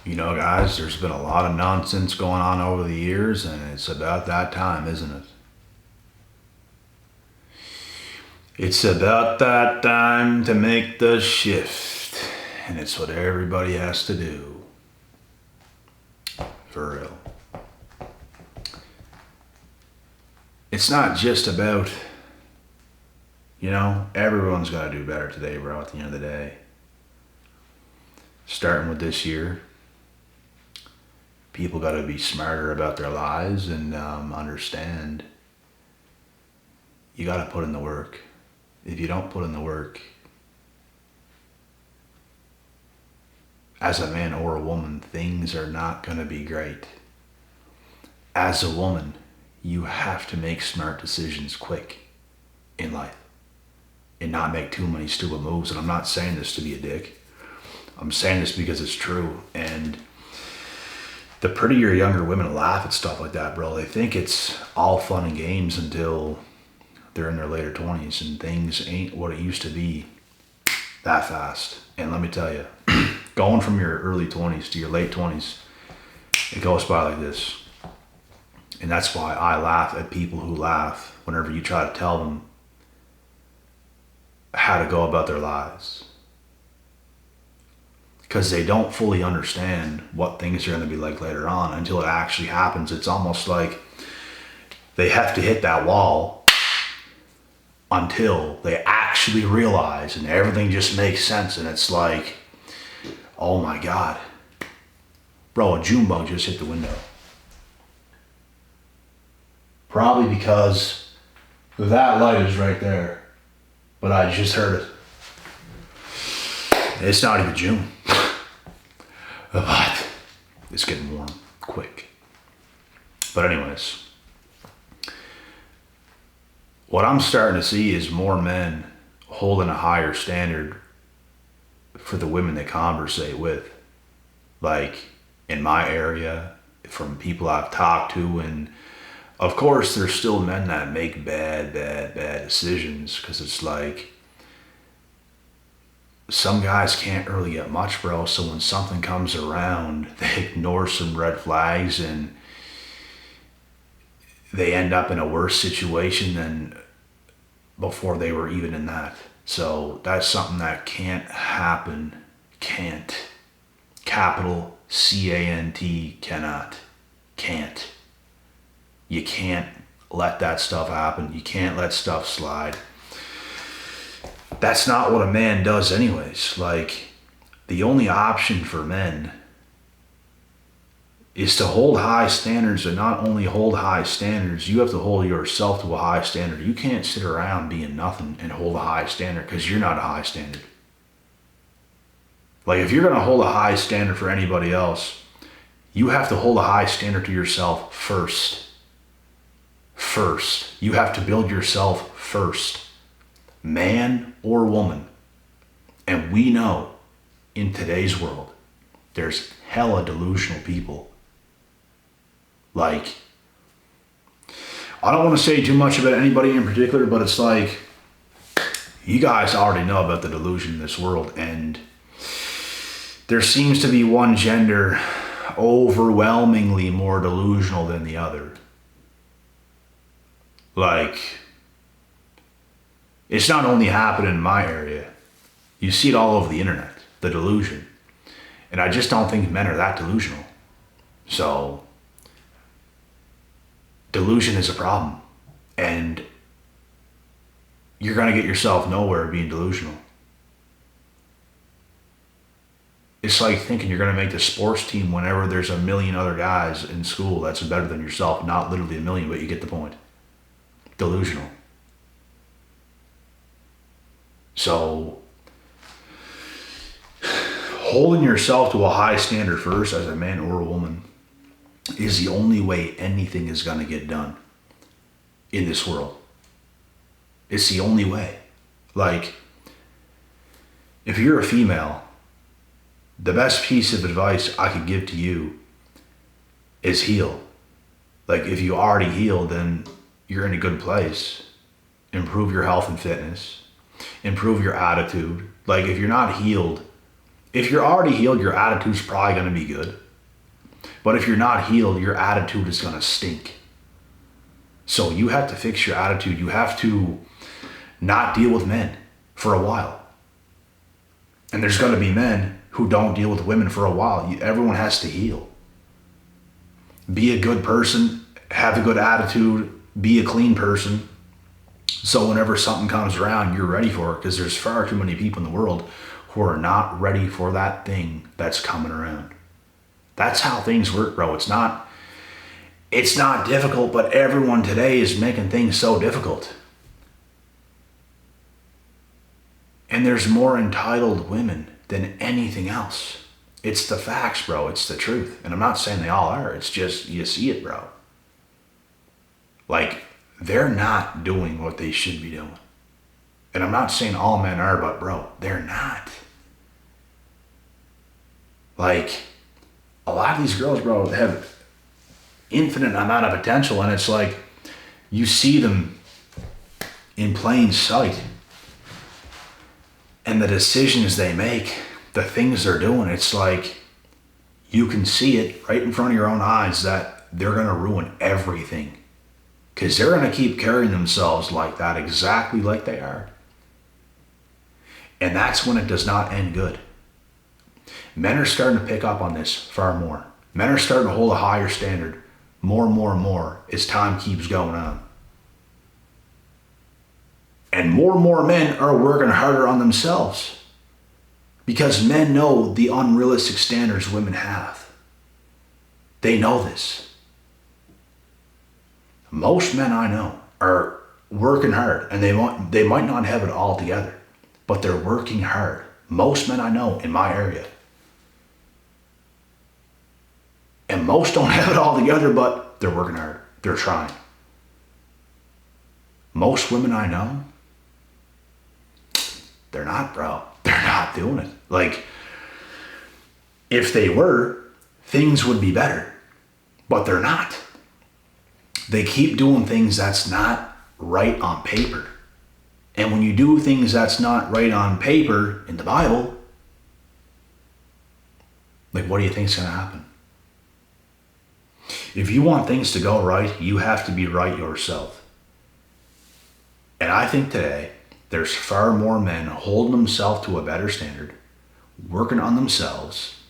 You know, guys, there's been a lot of nonsense going on over the years, and it's about that time, isn't it? It's about that time to make the shift, and it's what everybody has to do. For real. It's not just about, everyone's got to do better today, bro, at the end of the day. Starting with this year. People got to be smarter about their lives and understand you got to put in the work. If you don't put in the work, as a man or a woman, things are not going to be great. As a woman, you have to make smart decisions quick in life and not make too many stupid moves. And I'm not saying this to be a dick. I'm saying this because it's true. And the prettier younger women laugh at stuff like that, bro. They think it's all fun and games until they're in their later 20s and things ain't what it used to be that fast. And let me tell you, going from your early 20s to your late 20s, it goes by like this. And that's why I laugh at people who laugh whenever you try to tell them how to go about their lives. Because they don't fully understand what things are going to be like later on until it actually happens. It's almost like they have to hit that wall until they actually realize and everything just makes sense. And it's like, oh my God. Bro, a June bug just hit the window. Probably because that light is right there. But I just heard it. It's not even June. But it's getting warm quick. But anyways, what I'm starting to see is more men holding a higher standard for the women they conversate with. Like in my area, from people I've talked to, and of course there's still men that make bad decisions, because it's like some guys can't really get much, bro. So when something comes around, they ignore some red flags and they end up in a worse situation than before they were even in that. So that's something that can't happen. Can't. Capital C-A-N-T, cannot. Can't. You can't let that stuff happen. You can't let stuff slide. That's not what a man does anyways. Like, the only option for men is to hold high standards, and not only hold high standards, you have to hold yourself to a high standard. You can't sit around being nothing and hold a high standard, because you're not a high standard. Like, if you're going to hold a high standard for anybody else, you have to hold a high standard to yourself first. First. You have to build yourself first. Man or woman. And we know in today's world, there's hella delusional people. Like, I don't want to say too much about anybody in particular, but it's like, you guys already know about the delusion in this world, and there seems to be one gender overwhelmingly more delusional than the other. Like, it's not only happening in my area. You see it all over the internet, the delusion. And I just don't think men are that delusional. So, delusion is a problem. And you're going to get yourself nowhere being delusional. It's like thinking you're going to make the sports team whenever there's a million other guys in school that's better than yourself. Not literally a million, but you get the point. Delusional. So, holding yourself to a high standard first as a man or a woman is the only way anything is going to get done in this world. It's the only way. Like, if you're a female, the best piece of advice I could give to you is heal. Like, if you already healed, then you're in a good place. Improve your health and fitness. Improve your attitude. Like, if you're not healed, If you're already healed, your attitude's probably going to be good. But if you're not healed, your attitude is going to stink. So you have to fix your attitude. You have to not deal with men for a while. And there's going to be men who don't deal with women for a while. Everyone has to heal. Be a good person, have a good attitude, be a clean person. So whenever something comes around, you're ready for it, because there's far too many people in the world who are not ready for that thing that's coming around. That's how things work, bro. It's not difficult, but everyone today is making things so difficult. And there's more entitled women than anything else. It's the facts, bro. It's the truth. And I'm not saying they all are. It's just, you see it, bro. Like, they're not doing what they should be doing. And I'm not saying all men are, but bro, they're not. Like, a lot of these girls, bro, have infinite amount of potential, and it's like, you see them in plain sight. And the decisions they make, the things they're doing, it's like, you can see it right in front of your own eyes that they're going to ruin everything. Because they're going to keep carrying themselves like that, exactly like they are. And that's when it does not end good. Men are starting to pick up on this far more. Men are starting to hold a higher standard more and more and more as time keeps going on. And more men are working harder on themselves. Because men know the unrealistic standards women have. They know this. Most men I know are working hard, and they might not have it all together, but they're working hard. Most men I know in my area. And most don't have it all together, but they're working hard. They're trying. Most women I know, they're not, bro. They're not doing it. Like, if they were, things would be better, but they're not. They keep doing things that's not right on paper. And when you do things that's not right on paper in the Bible, like, what do you think is going to happen? If you want things to go right, you have to be right yourself. And I think today, there's far more men holding themselves to a better standard, working on themselves,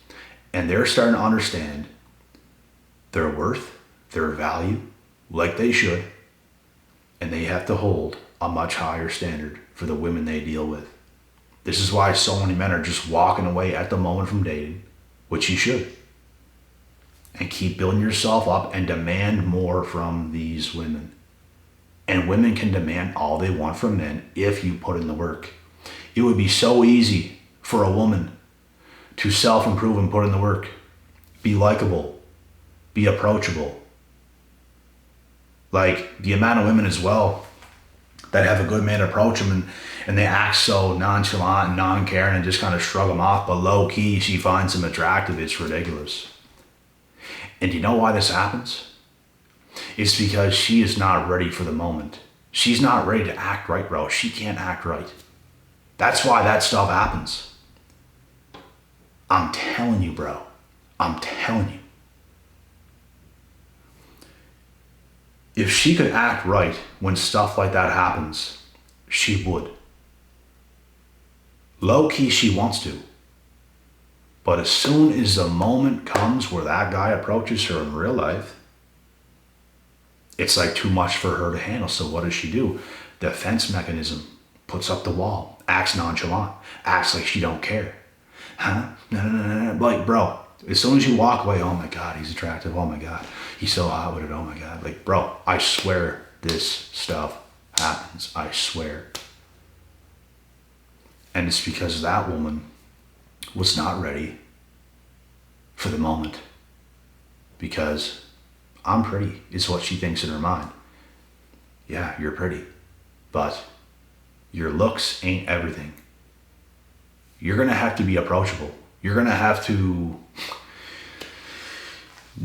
and they're starting to understand their worth, their value, like they should, and they have to hold a much higher standard for the women they deal with. This is why so many men are just walking away at the moment from dating, which you should. And keep building yourself up and demand more from these women. And women can demand all they want from men if you put in the work. It would be so easy for a woman to self-improve and put in the work. Be likable. Be approachable. Like, the amount of women as well that have a good man approach them and they act so nonchalant and non-caring and just kind of shrug them off, but low-key she finds them attractive. It's ridiculous. And you know why this happens? It's because she is not ready for the moment. She's not ready to act right, bro. She can't act right. That's why that stuff happens. I'm telling you, bro. I'm telling you. If she could act right when stuff like that happens, she would. Low-key, she wants to. But as soon as the moment comes where that guy approaches her in real life, it's like too much for her to handle. So what does she do? Defense mechanism. Puts up the wall. Acts nonchalant. Acts like she don't care. Huh? No. Like, bro, as soon as you walk away, oh my God, he's attractive. Oh my God, he's so hot with it. Oh my God. Like, bro, I swear this stuff happens. I swear. And it's because that woman was not ready for the moment. Because I'm pretty is what she thinks in her mind. Yeah, you're pretty, but your looks ain't everything. You're going to have to be approachable. You're going to have to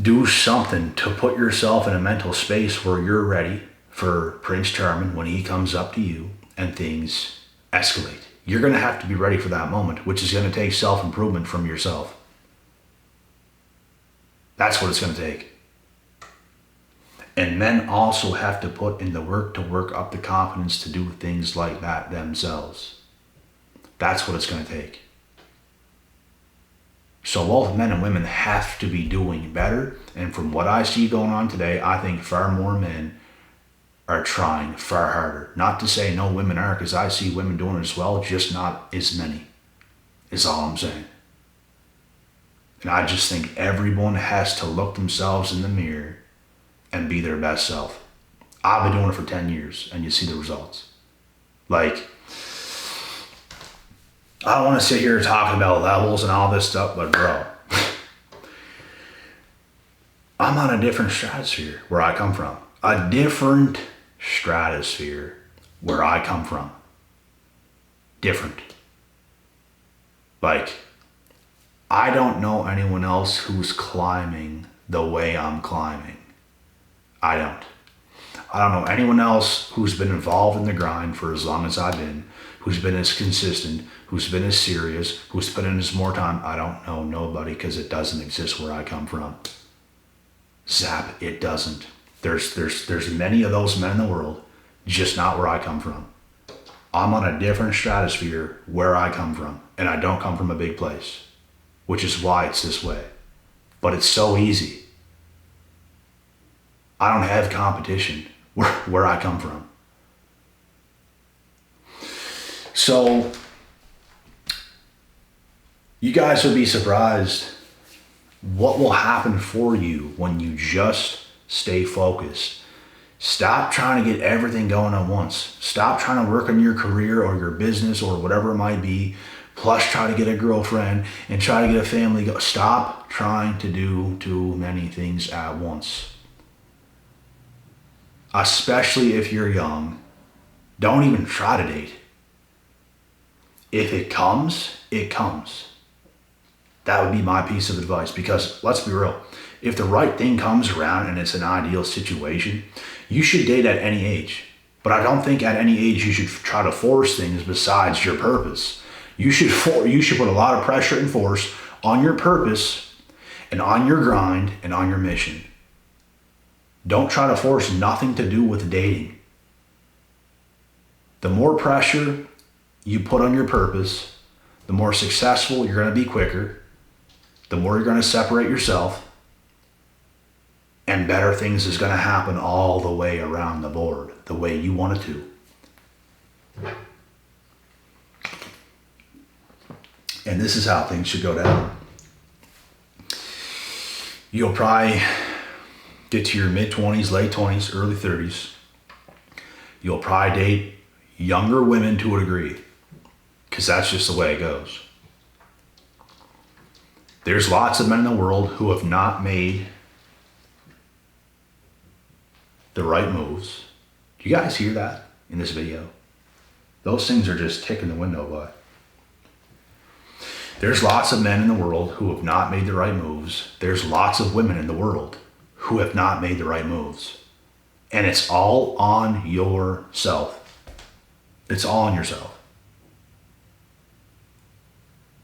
do something to put yourself in a mental space where you're ready for Prince Charming when he comes up to you and things escalate. you're going to have to be ready for that moment, which is going to take self-improvement from yourself. That's what it's going to take. And men also have to put in the work to work up the confidence to do things like that themselves. That's what it's going to take. So both men and women have to be doing better. And from what I see going on today, I think far more men are trying far harder. Not to say no women are, because I see women doing it as well, just not as many, is all I'm saying. And I just think everyone has to look themselves in the mirror and be their best self. I've been doing it for 10 years, and you see the results. Like, I don't want to sit here talking about levels and all this stuff, but bro, I'm on a different stratosphere where I come from. A different stratosphere where I come from. Different. Like, I don't know anyone else who's climbing the way I'm climbing. I don't. I don't know anyone else who's been involved in the grind for as long as I've been, who's been as consistent, who's been as serious, who's put in as more time. I don't know nobody, because it doesn't exist where I come from. Zap, it doesn't. There's many of those men in the world, just not where I come from. I'm on a different stratosphere where I come from, and I don't come from a big place, which is why it's this way. But it's so easy. I don't have competition where I come from. So, you guys will be surprised what will happen for you when you just stay focused. Stop trying to get everything going at once. Stop trying to work on your career or your business or whatever it might be, plus try to get a girlfriend and try to get a family. Stop trying to do too many things at once. Especially if you're young. Don't even try to date. If it comes, it comes. That would be my piece of advice, because let's be real. If the right thing comes around and it's an ideal situation, you should date at any age. But I don't think at any age you should try to force things besides your purpose. You should put a lot of pressure and force on your purpose and on your grind and on your mission. Don't try to force nothing to do with dating. The more pressure you put on your purpose, the more successful you're going to be quicker, the more you're going to separate yourself, and better things is going to happen all the way around the board, the way you want it to. And this is how things should go down. You'll probably get to your mid-20s, late 20s, early 30s. You'll probably date younger women to a degree, because that's just the way it goes. There's lots of men in the world who have not made the right moves. Do you guys hear that in this video? Those things are just ticking the window by. There's lots of men in the world who have not made the right moves. There's lots of women in the world who have not made the right moves. And it's all on yourself. It's all on yourself.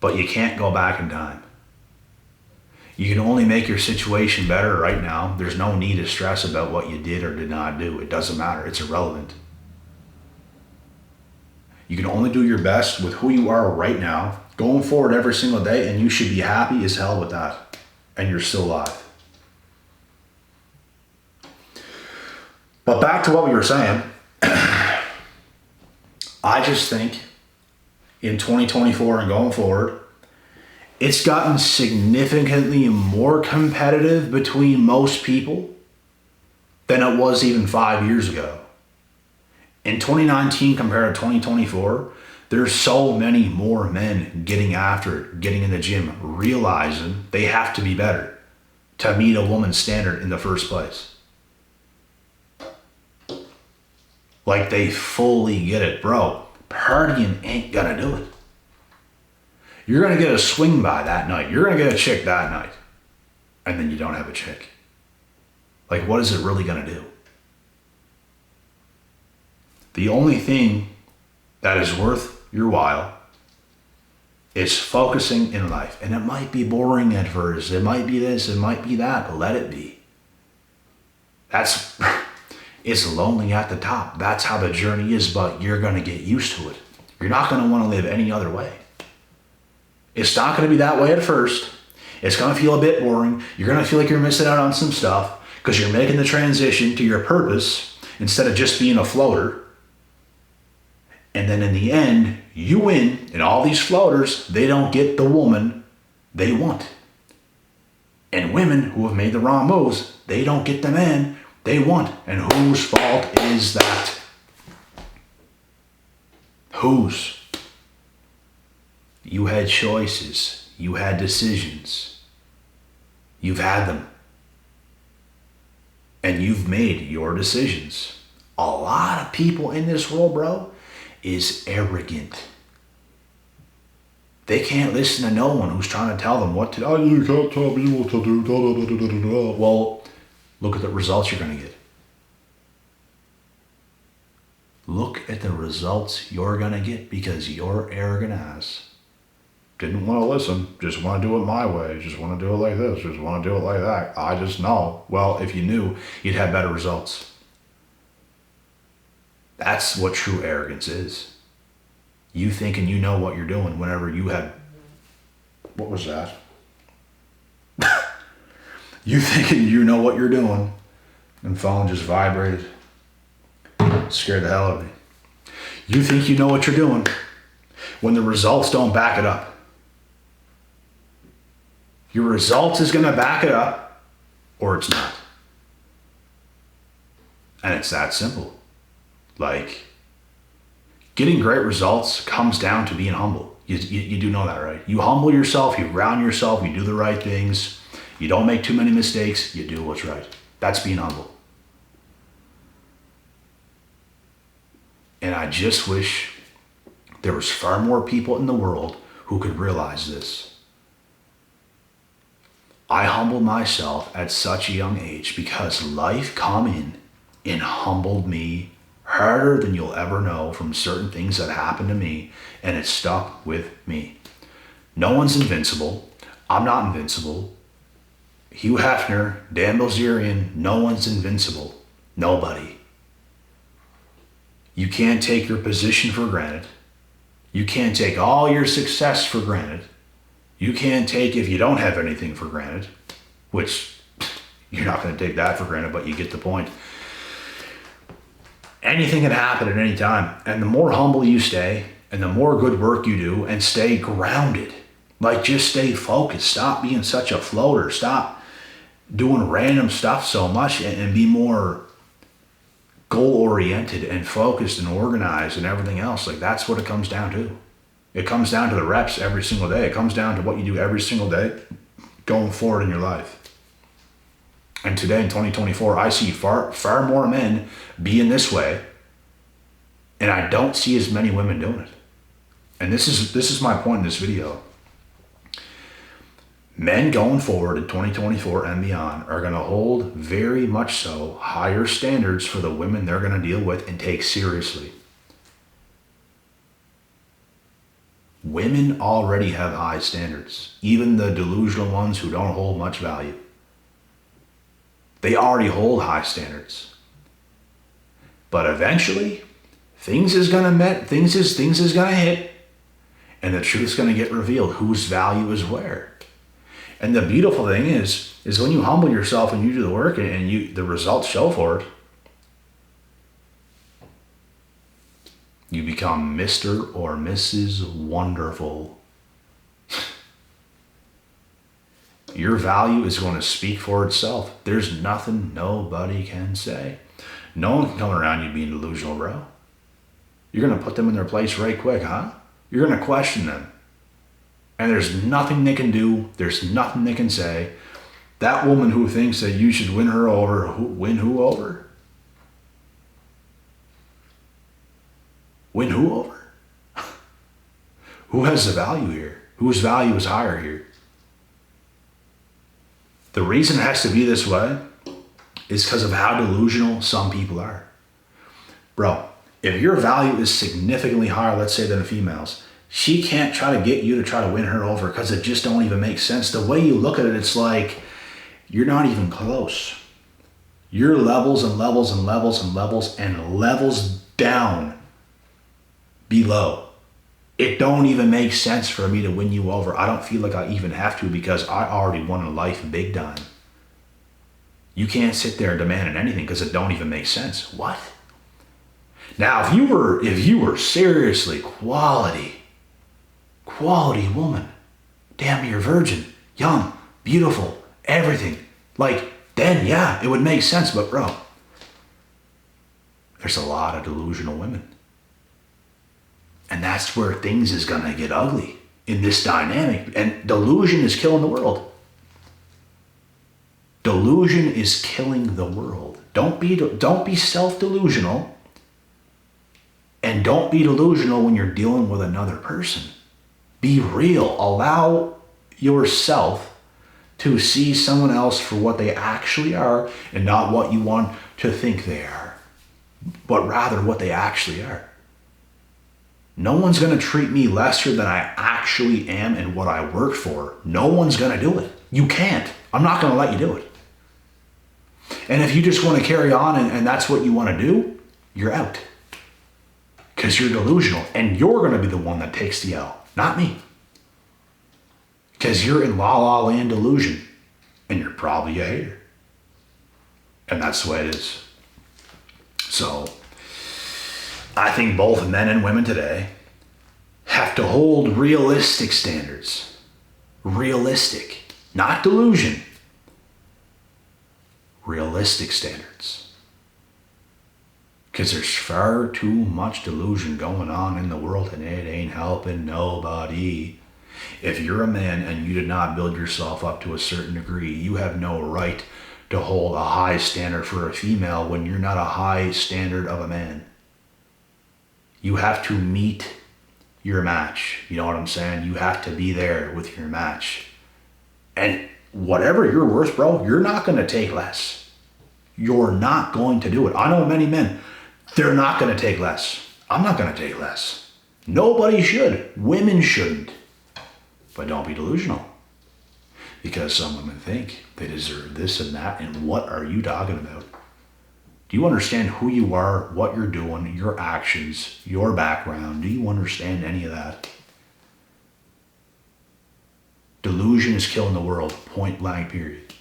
But you can't go back in time. You can only make your situation better right now. There's no need to stress about what you did or did not do. It doesn't matter. It's irrelevant. You can only do your best with who you are right now, going forward every single day, and you should be happy as hell with that. And you're still alive. But back to what we were saying. I just think in 2024 and going forward, it's gotten significantly more competitive between most people than it was even 5 years ago. In 2019 compared to 2024, there's so many more men getting after it, getting in the gym, realizing they have to be better to meet a woman's standard in the first place. Like, they fully get it, bro. Partying ain't gonna do it. You're going to get a swing by that night. You're going to get a chick that night. And then you don't have a chick. Like, what is it really going to do? The only thing that is worth your while is focusing in life. And it might be boring at first. It might be this, it might be that. Let it be. It's lonely at the top. That's how the journey is, but you're going to get used to it. You're not going to want to live any other way. It's not going to be that way at first. It's going to feel a bit boring. You're going to feel like you're missing out on some stuff because you're making the transition to your purpose instead of just being a floater. And then in the end, you win, and all these floaters, they don't get the woman they want. And women who have made the wrong moves, they don't get the man they want. And whose fault is that? Whose? You had choices. You had decisions. You've had them. And you've made your decisions. A lot of people in this world, bro, is arrogant. They can't listen to no one who's trying to tell them what to do. Oh, you can't tell me what to do. Da, da, da, da, da, da. Well, look at the results you're going to get. Look at the results you're going to get because your arrogant ass didn't want to listen. Just want to do it my way. Just want to do it like this. Just want to do it like that. I just know. Well, if you knew, you'd have better results. That's what true arrogance is. You thinking you know what you're doing whenever you had... What was that? You thinking you know what you're doing, and phone just vibrated. Scared the hell out of me. You think you know what you're doing when the results don't back it up. Your results is going to back it up, or it's not. And it's that simple. Like, getting great results comes down to being humble. You do know that, right? You humble yourself, you ground yourself, you do the right things, you don't make too many mistakes, you do what's right. That's being humble. And I just wish there was far more people in the world who could realize this. I humbled myself at such a young age because life come in and humbled me harder than you'll ever know from certain things that happened to me, and it stuck with me. No one's invincible. I'm not invincible. Hugh Hefner, Dan Bilzerian, no one's invincible. Nobody. You can't take your position for granted. You can't take all your success for granted. You can't take, if you don't have anything, for granted, which you're not going to take that for granted, but you get the point. Anything can happen at any time. And the more humble you stay and the more good work you do and stay grounded, like just stay focused, stop being such a floater, stop doing random stuff so much and be more goal-oriented and focused and organized and everything else. Like that's what it comes down to. It comes down to the reps every single day. It comes down to what you do every single day going forward in your life. And today in 2024, I see far more men being this way, and I don't see as many women doing it. And this is my point in this video. Men going forward in 2024 and beyond are going to hold very much so higher standards for the women they're going to deal with and take seriously. Women already have high standards, even the delusional ones who don't hold much value. They already hold high standards. But eventually, things is gonna hit, and the truth's gonna get revealed. Whose value is where. And the beautiful thing is when you humble yourself and you do the work and the results show for it, you become Mr. or Mrs. Wonderful. Your value is going to speak for itself. There's nothing nobody can say. No one can come around you being delusional, bro. You're going to put them in their place right quick, huh? You're going to question them. And there's nothing they can do. There's nothing they can say. That woman who thinks that you should win her over, win who over? Win who over? Who has the value here? Whose value is higher here? The reason it has to be this way is because of how delusional some people are. Bro, If your value is significantly higher, let's say, than a female's, she can't try to get you to try to win her over because it just don't even make sense. The way you look at it, it's like you're not even close. You're levels and levels and levels and levels and levels down below. It don't even make sense for me to win you over. I don't feel like I even have to because I already won in life big time. You can't sit there demanding anything because it don't even make sense. What? Now, if you were seriously quality woman, damn, you're virgin, young, beautiful, everything, like, then yeah, it would make sense. But bro, there's a lot of delusional women. And that's where things is gonna get ugly in this dynamic. And delusion is killing the world. Delusion is killing the world. Don't be self-delusional. And don't be delusional when you're dealing with another person. Be real. Allow yourself to see someone else for what they actually are and not what you want to think they are, but rather what they actually are. No one's going to treat me lesser than I actually am and what I work for. No one's going to do it. You can't. I'm not going to let you do it. And if you just want to carry on and that's what you want to do, you're out. Because you're delusional and you're going to be the one that takes the L, not me. Because you're in la la land delusion and you're probably a hater. And that's the way it is. So I think both men and women today have to hold realistic standards. Realistic, not delusion. Realistic standards. Because there's far too much delusion going on in the world and it ain't helping nobody. If you're a man and you did not build yourself up to a certain degree, you have no right to hold a high standard for a female when you're not a high standard of a man. You have to meet your match. You know what I'm saying? You have to be there with your match. And whatever you're worth, bro, you're not going to take less. You're not going to do it. I know many men, they're not going to take less. I'm not going to take less. Nobody should. Women shouldn't. But don't be delusional. Because some women think they deserve this and that. And what are you talking about? Do you understand who you are, what you're doing, your actions, your background? Do you understand any of that? Delusion is killing the world, point blank, period.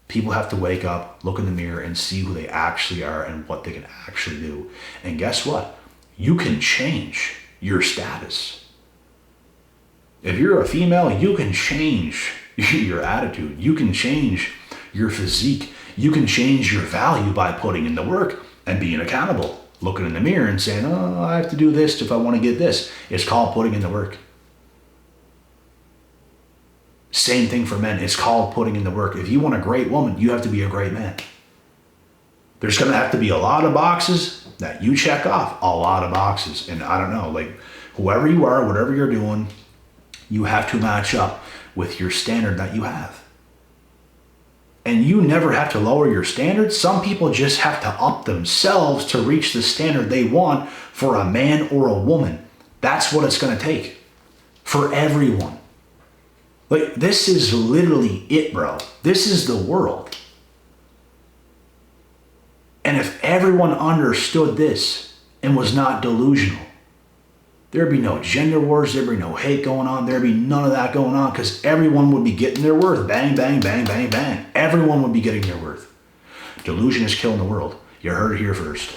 People have to wake up, look in the mirror, and see who they actually are and what they can actually do. And guess what? You can change your status. If you're a female, you can change your attitude. You can change your physique. You can change your value by putting in the work and being accountable. Looking in the mirror and saying, oh, I have to do this if I want to get this. It's called putting in the work. Same thing for men. It's called putting in the work. If you want a great woman, you have to be a great man. There's going to have to be a lot of boxes that you check off. A lot of boxes. And I don't know, like whoever you are, whatever you're doing, you have to match up with your standard that you have. And you never have to lower your standards. Some people just have to up themselves to reach the standard they want for a man or a woman. That's what it's going to take for everyone. Like, this is literally it, bro. This is the world. And if everyone understood this and was not delusional, there'd be no gender wars, there'd be no hate going on, there'd be none of that going on because everyone would be getting their worth. Bang, bang, bang, bang, bang. Everyone would be getting their worth. Delusion is killing the world. You heard it here first.